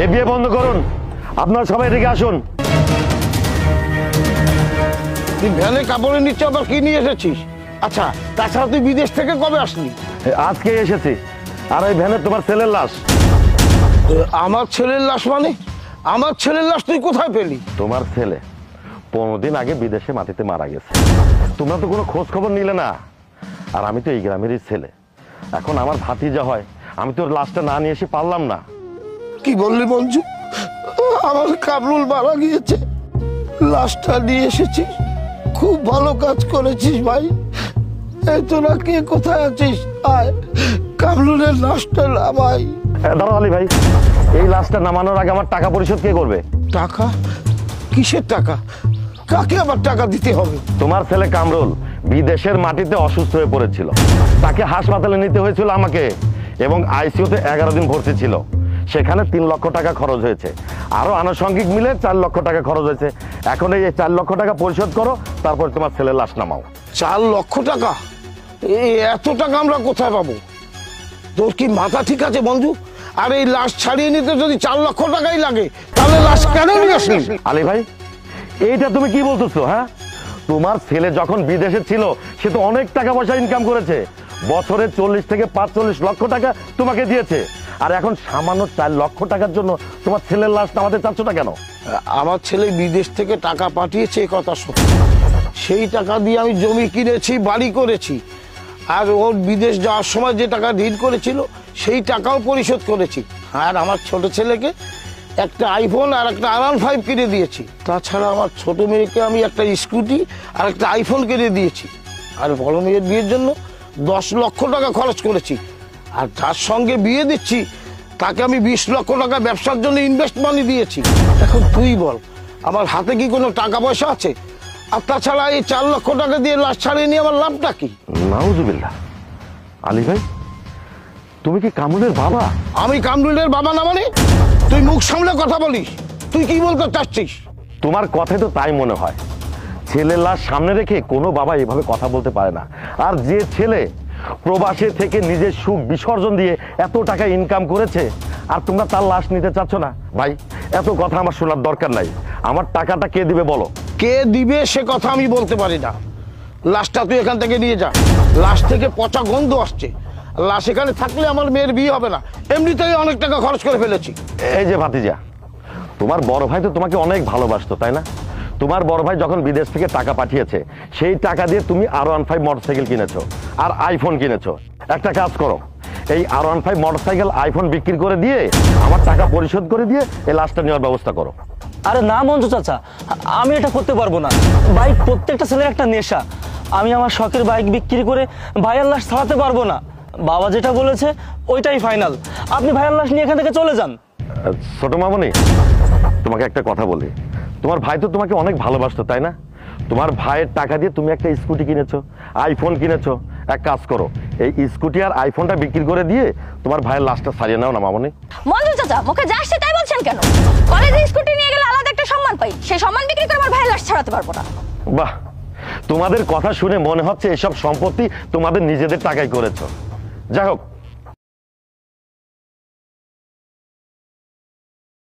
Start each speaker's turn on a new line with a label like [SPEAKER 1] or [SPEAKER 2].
[SPEAKER 1] এই বিয়ে বন্ধ করুন, আপনারা সবাই এদিকে আসুন।
[SPEAKER 2] তুই ভ্যানে কাপড়ে নিচ্ছে, আবার কি নিয়ে এসেছিস? আচ্ছা, তাছাড়া তুই বিদেশ থেকে কবে আসলি?
[SPEAKER 1] আজকে এসেছি। আর ওই ভ্যানে তোমার ছেলের লাশ।
[SPEAKER 2] আমার ছেলের লাশ মানে? আমার ছেলের লাশ তুই কোথায় পেলি?
[SPEAKER 1] তোমার ছেলে 15 দিন আগে বিদেশে মাটিতে মারা গেছে, তোমরা তো কোনো খোঁজ খবর নিলে না। আর আমি তো এই গ্রামেরই ছেলে, এখন আমার ভাতিজা হয়, আমি তো ওর লাশটা না নিয়ে এসে পারলাম না।
[SPEAKER 2] কি বললি মঞ্জু? আমার কামরুল মারা গিয়েছে, লাশটা নিয়ে এসেছিস? খুব ভালো কাজ করেছিস ভাই। এই তোরা কে কোথায় আছিস? আয়, কামরুলের লাশটা নামাই।
[SPEAKER 1] দাঁড়াও আলী ভাই, এই লাশটা নামানোর আগে আমার টাকা পরিশোধ কে করবে?
[SPEAKER 2] টাকা? কিসের টাকা? কাকে আবার টাকা দিতে হবে?
[SPEAKER 1] তোমার ছেলে কামরুল বিদেশের মাটিতে অসুস্থ হয়ে পড়েছিল, তাকে হাসপাতালে নিতে হয়েছিল আমাকে, এবং আইসিইউতে 11 দিন ভর্তি ছিল। সেখানে 3 লক্ষ টাকা খরচ হয়েছে, আরো আনুষঙ্গিক মিলে 4 লক্ষ টাকা খরচ হয়েছে। এখন এই 4 লক্ষ টাকা পরিশোধ করো, তারপর তোমার ছেলের লাশ নামাও।
[SPEAKER 2] 4 লক্ষ টাকা? এত টাকা আমরা কোথায় পাবো? তোর কি মাথা ঠিক আছে মঞ্জু? আর এই লাশ ছাড়িয়ে নিতে যদি 4 লক্ষ টাকাই লাগে, তাহলে লাশ কেন নিয়ে আসলি?
[SPEAKER 1] আলী ভাই, এইটা তুমি কি বলতেছো? হ্যাঁ, তোমার ছেলে যখন বিদেশে ছিল সে তো অনেক টাকা পয়সা ইনকাম করেছে, বছরে 40 থেকে 45 লক্ষ টাকা তোমাকে দিয়েছে। আর এখন সামান্য 4 লক্ষ টাকার জন্য তোমার ছেলের লাশ নামাতে চাচ্ছ না কেন?
[SPEAKER 2] আমার ছেলে বিদেশ থেকে টাকা পাঠিয়েছে, এ কথা সত্যি। সেই টাকা দিয়ে আমি জমি কিনেছি, বাড়ি করেছি, আর ওর বিদেশ যাওয়ার সময় যে টাকা ঋণ করেছিল সেই টাকাও পরিশোধ করেছি। আর আমার ছোট ছেলেকে একটা আইফোন আর একটা R15 কিনে দিয়েছি। তাছাড়া আমার ছোট মেয়েকে আমি একটা স্কুটি আর একটা আইফোন কিনে দিয়েছি। আর বড় মেয়ের বিয়ের জন্য 10 লক্ষ টাকা খরচ করেছি। আর যার সঙ্গে বিয়ে দিচ্ছি তাকে আমি 20 লক্ষ টাকা ব্যবসার জন্য ইনভেস্ট মানি দিয়েছি। এখন তুই বল, আমার হাতে কি কোনো টাকা পয়সা আছে? আর তাছাড়া এই 4 লক্ষ টাকা দিয়ে লাশ ছাড়িয়ে নিয়ে আমার লাভটা কি?
[SPEAKER 1] নাউজুবিল্লাহ। আলী ভাই, তুমি কি কামরুলের বাবা?
[SPEAKER 2] আমি কামরুলের বাবা না মানে? তুই মুখ সামলে কথা বলিস। তুই কি বলতে চাচ্ছিস?
[SPEAKER 1] তোমার কথাই তো তাই মনে হয়। ছেলের লাশ সামনে রেখে কোনো বাবা এভাবে কথা বলতে পারে না। আর যে ছেলে প্রবাসে থেকে নিজের সুখ বিসর্জন দিয়ে এত টাকা ইনকাম করেছে, আর তোমরা তার লাশ নিতে চাচ্ছ না? ভাই, এত কথা আমার শোনার দরকার নাই। আমার টাকাটা কে দিবে বলো?
[SPEAKER 2] কে দিবে সে কথা আমি বলতে পারি না। লাশটা তুই এখান থেকে নিয়ে যা। লাশ থেকে পচা গন্ধ আসছে। লাশ এখানে থাকলে আমার মেয়ের বিয়ে হবে না। এমনিতেই অনেক টাকা খরচ করে ফেলেছি।
[SPEAKER 1] এই যে ভাতিজা, তোমার বড় ভাই তো তোমাকে অনেক ভালোবাসতো, তাই না? তোমার বড় ভাই যখন বিদেশ থেকে টাকা পাঠিয়েছে, সেই টাকা দিয়ে তুমি R15 মোটরসাইকেল কিনেছো আর আইফোন কিনেছো। একটা কাজ করো, এই R15 মোটরসাইকেল আইফোন বিক্রি করে দিয়ে আমার টাকা পরিশোধ করে দিয়ে এই লাশটা নেওয়ার ব্যবস্থা করো।
[SPEAKER 3] আরে না মঞ্জু চাচা, আমি এটা করতে পারবো না। বাইক প্রত্যেকটা ছেলের একটা নেশা। আমি আমার শখের বাইক বিক্রি করে ভাইয়ের লাশ ছাড়াতে পারবো না। বাবা যেটা বলেছে ওইটাই ফাইনাল। আপনি ভাইয়ের লাশ নিয়ে এখান থেকে চলে যান।
[SPEAKER 1] ছোট মামনি, তোমাকে একটা কথা বলি, তোমার ভাই তো তোমাকে অনেক ভালোবাসতো, তাই না? তোমার ভাইয়ের টাকা দিয়ে তুমি একটা স্কুটি কিনেছো, আইফোন কিনেছো। এক কাজ করো, এই স্কুটি আর আইফোনটা বিক্রি করে দিয়ে তোমার ভাইয়ের লাশটা ছাড়িয়ে নাও না মামনি।
[SPEAKER 4] মঞ্জু চাচা, মুখে যা আসছে তাই বলছেন কেন? কলেজে স্কুটি নিয়ে গেলে আলাদা একটা সম্মান পাই, সেই সম্মান বিক্রি করে আমার ভাইয়ের লাশ ছাড়াতে পারবো না।
[SPEAKER 1] বাহ, তোমাদের কথা শুনে মনে হচ্ছে এসব সম্পত্তি তোমাদের নিজেদের টাকায় করেছো। যাই হোক,